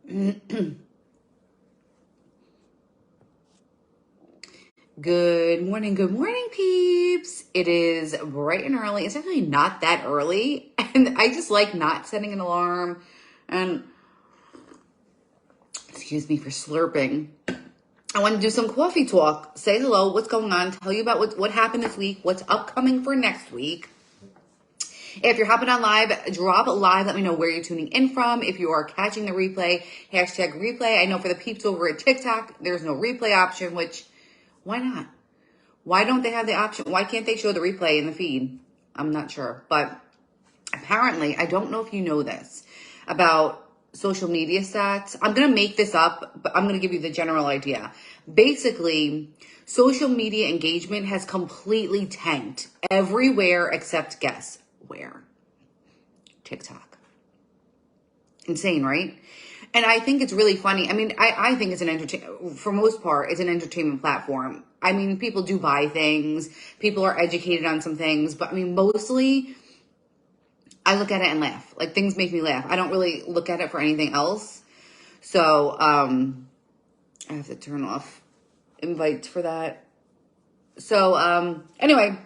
Good morning, peeps. It is bright and early. It's actually not that early, and I just like not setting an alarm. And excuse me for slurping. I want to do some coffee talk. Say hello, what's going on, tell you about what happened this week, what's upcoming for next week. If you're hopping on live, drop a live. Let me know where you're tuning in from. If you are catching the replay, hashtag replay. I know for the peeps over at TikTok, there's no replay option, which, why not? Why don't they have the option? Why can't they show the replay in the feed? I'm not sure. But apparently, I don't know if you know this about social media stats. I'm going to make this up, but I'm going to give you the general idea. Basically, social media engagement has completely tanked everywhere except guess where? TikTok. Insane, right? And I think it's really funny. I mean, I think it's for most part, it's an entertainment platform. I mean, people do buy things. People are educated on some things. But I mean, mostly, I look at it and laugh. Like, things make me laugh. I don't really look at it for anything else. So, I have to turn off invites for that. So, anyway,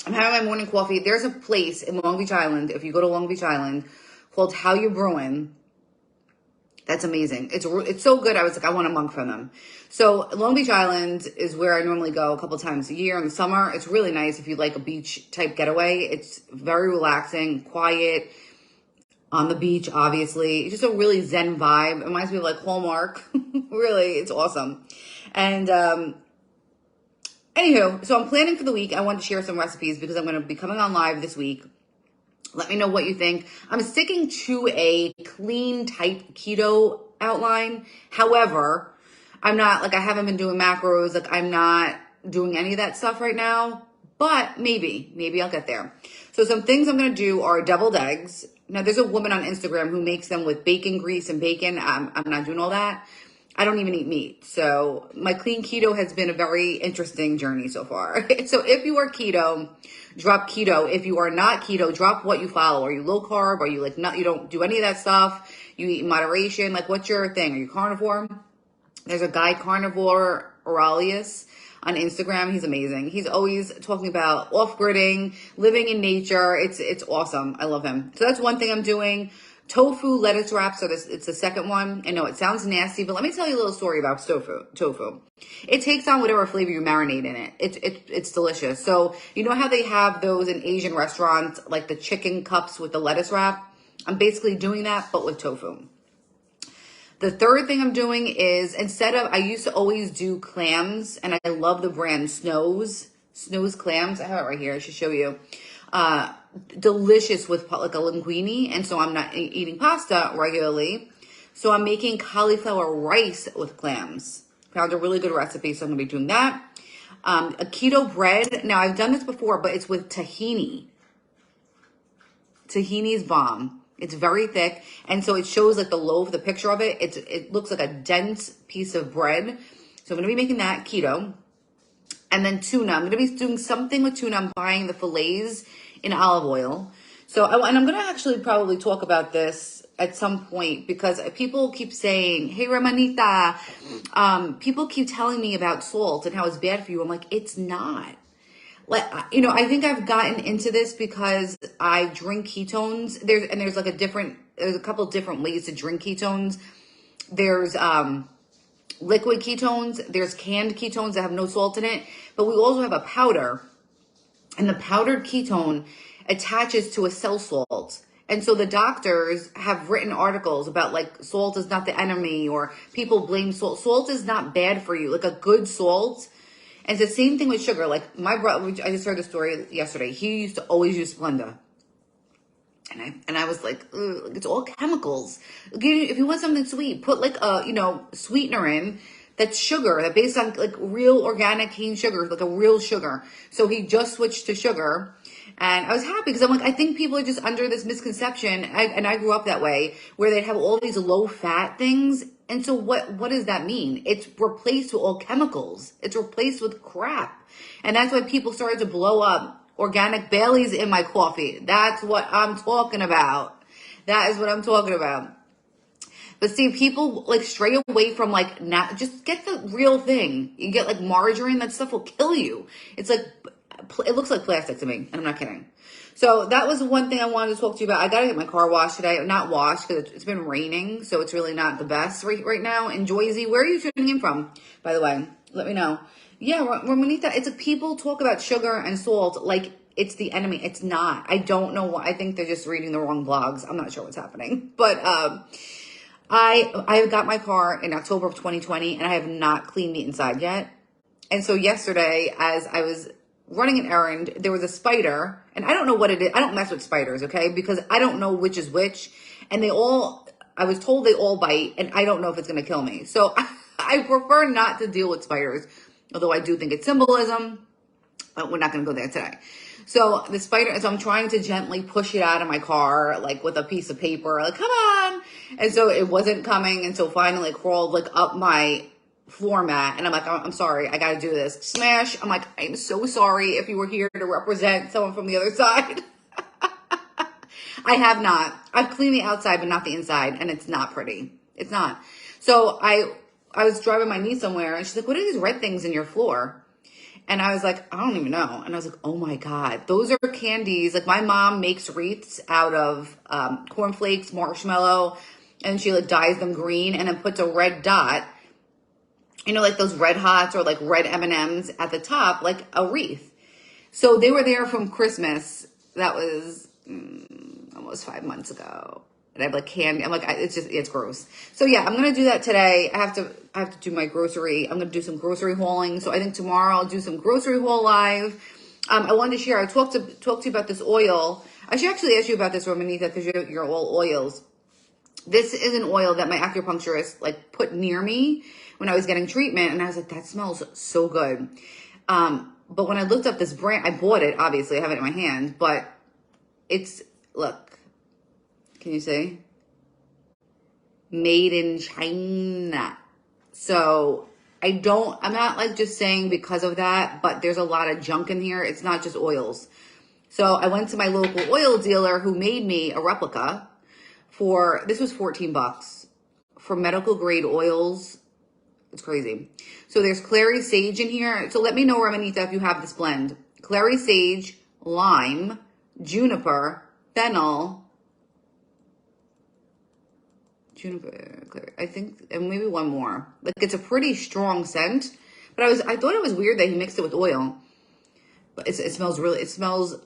I'm having my morning coffee. There's a place in Long Beach Island, if you go to Long Beach Island, called How You Brewin'. That's amazing. It's so good. I was like, I want a mug from them. So Long Beach Island is where I normally go a couple times a year in the summer. It's really nice if you like a beach type getaway. It's very relaxing, quiet, on the beach, obviously. It's just a really zen vibe. It reminds me of like Hallmark. Really, it's awesome. And anywho, so I'm planning for the week. I want to share some recipes because I'm going to be coming on live this week. Let me know what you think. I'm sticking to a clean type keto outline. However, I haven't been doing macros. Like, I'm not doing any of that stuff right now, but maybe I'll get there. So some things I'm going to do are deviled eggs. Now, there's a woman on Instagram who makes them with bacon grease and bacon. I'm not doing all that. I don't even eat meat. So my clean keto has been a very interesting journey so far. So if you are keto, drop keto. If you are not keto, drop what you follow. Are you low carb? Are you like not, you don't do any of that stuff? You eat in moderation? Like, what's your thing? Are you carnivore? There's a guy, Carnivore Aurelius, on Instagram. He's amazing. He's always talking about off-gridding, living in nature. It's awesome. I love him. So that's one thing I'm doing. Tofu lettuce wraps. So it's the second one. I know it sounds nasty, but let me tell you a little story about tofu. It takes on whatever flavor you marinate in it. It's delicious. So you know how they have those in Asian restaurants, like the chicken cups with the lettuce wrap? I'm basically doing that, but with tofu. The third thing I'm doing is I used to always do clams, and I love the brand Snow's clams. I have it right here. I should show you. Delicious with like a linguine, and so I'm not eating pasta regularly. So I'm making cauliflower rice with clams. Found a really good recipe, so I'm going to be doing that. A keto bread. Now, I've done this before, but it's with tahini. Tahini's bomb. It's very thick, and so it shows like the loaf, the picture of it. It looks like a dense piece of bread. So I'm going to be making that keto. And then tuna. I'm going to be doing something with tuna. I'm buying the fillets in olive oil. And I'm going to actually probably talk about this at some point because people keep saying, hey, Ramanita, people keep telling me about salt and how it's bad for you. I'm like, it's not. Like, I think I've gotten into this because I drink ketones. There's a couple different ways to drink ketones. There's liquid ketones, there's canned ketones that have no salt in it, but we also have a powder, and the powdered ketone attaches to a cell salt. And so the doctors have written articles about like salt is not the enemy, or people blame salt. Salt is not bad for you. Like a good salt. And it's the same thing with sugar. Like my brother, I just heard the story yesterday. He used to always use Splenda. And I was like, it's all chemicals. If you want something sweet, put like a, sweetener in that's sugar, that based on like real organic cane sugar, like a real sugar. So he just switched to sugar. And I was happy because I'm like, I think people are just under this misconception. And I grew up that way where they'd have all these low fat things. And so what does that mean? It's replaced with all chemicals. It's replaced with crap. And that's why people started to blow up. Organic Bailey's in my coffee. That's what I'm talking about. That is what I'm talking about. But see, people like stray away from like just get the real thing. You get like margarine, that stuff will kill you. It's like it looks like plastic to me, and I'm not kidding. So that was one thing I wanted to talk to you about. I gotta get my car washed today. Not washed because it's been raining, so it's really not the best right now in Jersey. Where are you tuning in from, by the way? Let me know. Yeah, Ramonita, it's like people talk about sugar and salt like it's the enemy. It's not. I don't know why. I think they're just reading the wrong blogs. I'm not sure what's happening. But I got my car in October of 2020 and I have not cleaned the inside yet. And so yesterday, as I was running an errand, there was a spider, and I don't know what it is. I don't mess with spiders, okay? Because I don't know which is which. And I was told they all bite, and I don't know if it's going to kill me. So I prefer not to deal with spiders, although I do think it's symbolism, but we're not going to go there today. So the spider, so I'm trying to gently push it out of my car, like with a piece of paper, like, come on. And so it wasn't coming. And so finally it crawled like up my floor mat. And I'm like, I'm sorry, I got to do this. Smash. I'm like, I'm so sorry if you were here to represent someone from the other side. I have not. I've cleaned the outside, but not the inside. And it's not pretty. It's not. So I was driving my niece somewhere and she's like, what are these red things in your floor? And I was like, I don't even know. And I was like, oh my God, those are candies. Like my mom makes wreaths out of cornflakes, marshmallow, and she like dyes them green and then puts a red dot, you know, like those Red Hots or like red M&Ms at the top, like a wreath. So they were there from Christmas. That was almost 5 months ago. And I have like candy. I'm like, it's gross. So yeah, I'm going to do that today. I have to do my grocery. I'm going to do some grocery hauling. So I think tomorrow I'll do some grocery haul live. I wanted to share, I talked to you about this oil. I should actually ask you about this, Romanita, because you're all oils. This is an oil that my acupuncturist like put near me when I was getting treatment. And I was like, that smells so good. But when I looked up this brand, I bought it. Obviously I have it in my hand, but look. Can you see? Made in China. So I'm not like just saying because of that, but there's a lot of junk in here. It's not just oils. So I went to my local oil dealer who made me a replica this was $14 for medical grade oils. It's crazy. So there's clary sage in here. So let me know, Ramonita, if you have this blend. Clary sage, lime, juniper, fennel, I think, and maybe one more. Like it's a pretty strong scent, but I thought it was weird that he mixed it with oil. But it smells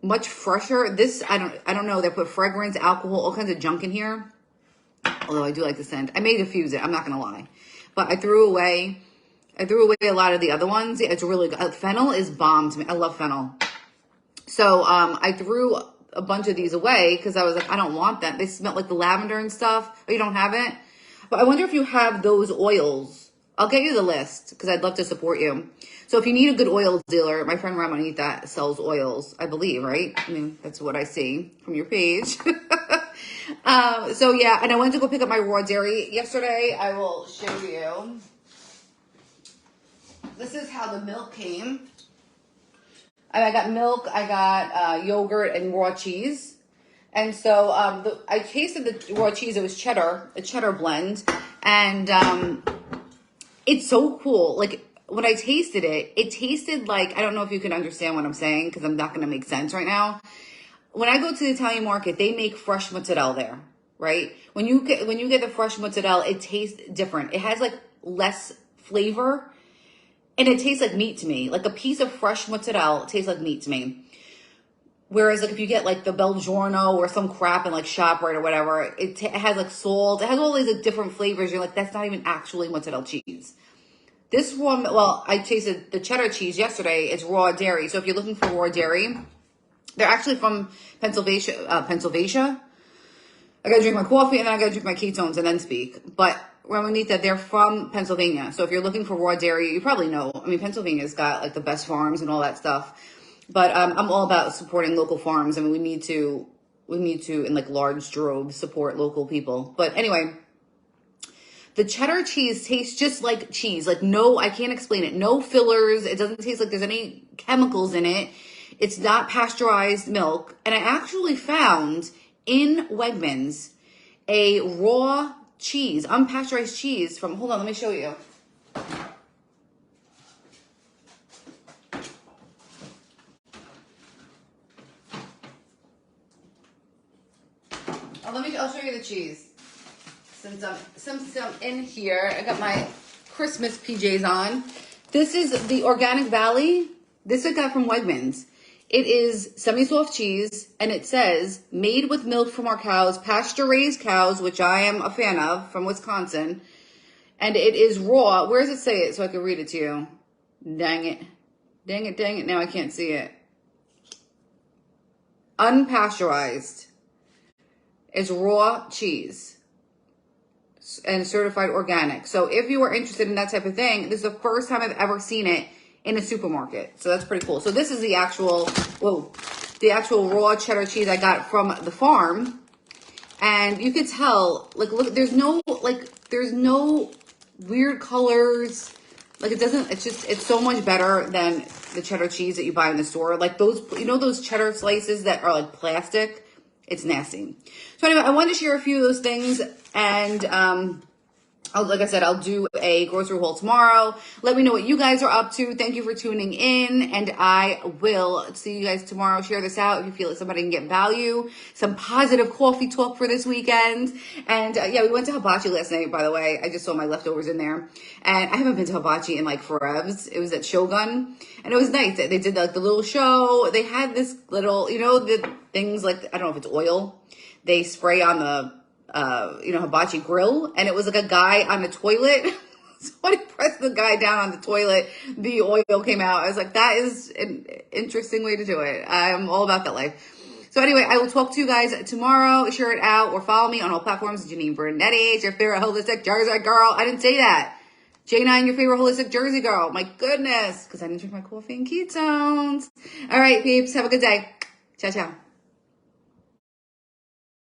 much fresher. This I don't know. They put fragrance, alcohol, all kinds of junk in here. Although I do like the scent. I may diffuse it. I'm not gonna lie, but I threw away a lot of the other ones. It's really good. Fennel is bomb to me. I love fennel. So I threw a bunch of these away because I was like, I don't want that. They smell like the lavender and stuff. Oh, you don't have it? But I wonder if you have those oils. I'll get you the list because I'd love to support you. So if you need a good oil dealer, my friend Ramonita sells oils, I believe, right? I mean, that's what I see from your page. So yeah, and I went to go pick up my raw dairy yesterday. I will show you. This is how the milk came. I got milk, I got yogurt and raw cheese. And so I tasted the raw cheese. It was a cheddar blend. And it's so cool. Like when I tasted it, it tasted like, I don't know if you can understand what I'm saying because I'm not going to make sense right now. When I go to the Italian market, they make fresh mozzarella there, right? When you get the fresh mozzarella, it tastes different. It has like less flavor. And it tastes like meat to me. Like a piece of fresh mozzarella tastes like meat to me. Whereas like if you get like the Belgiorno or some crap in like ShopRite or whatever, it has like salt. It has all these like, different flavors. You're like, that's not even actually mozzarella cheese. This one, well, I tasted the cheddar cheese yesterday. It's raw dairy. So if you're looking for raw dairy, they're actually from Pennsylvania. I gotta drink my coffee and then I gotta drink my ketones and then speak. But Ramonita, they're from Pennsylvania. So if you're looking for raw dairy, you probably know. I mean, Pennsylvania's got like the best farms and all that stuff. But I'm all about supporting local farms. I mean, we need to in like large droves support local people. But anyway, the cheddar cheese tastes just like cheese. Like no, I can't explain it. No fillers. It doesn't taste like there's any chemicals in it. It's not pasteurized milk. And I actually found in Wegmans a raw cheese, unpasteurized cheese from, hold on, let me show you. I'll show you the cheese. Since I'm in here, I got my Christmas PJs on. This is the Organic Valley. This I got from Wegmans. It is semi-soft cheese, and it says, made with milk from our cows, pasture-raised cows, which I am a fan of, from Wisconsin. And it is raw. Where does it say it so I can read it to you? Dang it. Dang it, dang it. Now I can't see it. Unpasteurized. It's raw cheese and certified organic. So if you are interested in that type of thing, this is the first time I've ever seen it in a supermarket. So that's pretty cool. So this is the actual, raw cheddar cheese I got from the farm. And you could tell, like, look, there's no weird colors. Like, it's so much better than the cheddar cheese that you buy in the store. Like those, those cheddar slices that are like plastic. It's nasty. So anyway, I wanted to share a few of those things. And like I said, I'll do a grocery haul tomorrow. Let me know what you guys are up to. Thank you for tuning in. And I will see you guys tomorrow. Share this out if you feel like somebody can get value. Some positive coffee talk for this weekend. And yeah, we went to Hibachi last night, by the way. I just saw my leftovers in there. And I haven't been to Hibachi in like forever. It was at Shogun. And it was nice. They did like the little show. They had this little, the things like, I don't know if it's oil. They spray on the hibachi grill, and it was like a guy on the toilet. So when he pressed the guy down on the toilet, the oil came out. I was like, that is an interesting way to do it. I'm all about that life. So anyway, I will talk to you guys tomorrow. Share it out or follow me on all platforms. Janine Brunetti, your favorite holistic Jersey girl. I didn't say that. J9, your favorite holistic Jersey girl. My goodness, because I didn't drink my coffee and ketones. All right, peeps, have a good day. Ciao, ciao.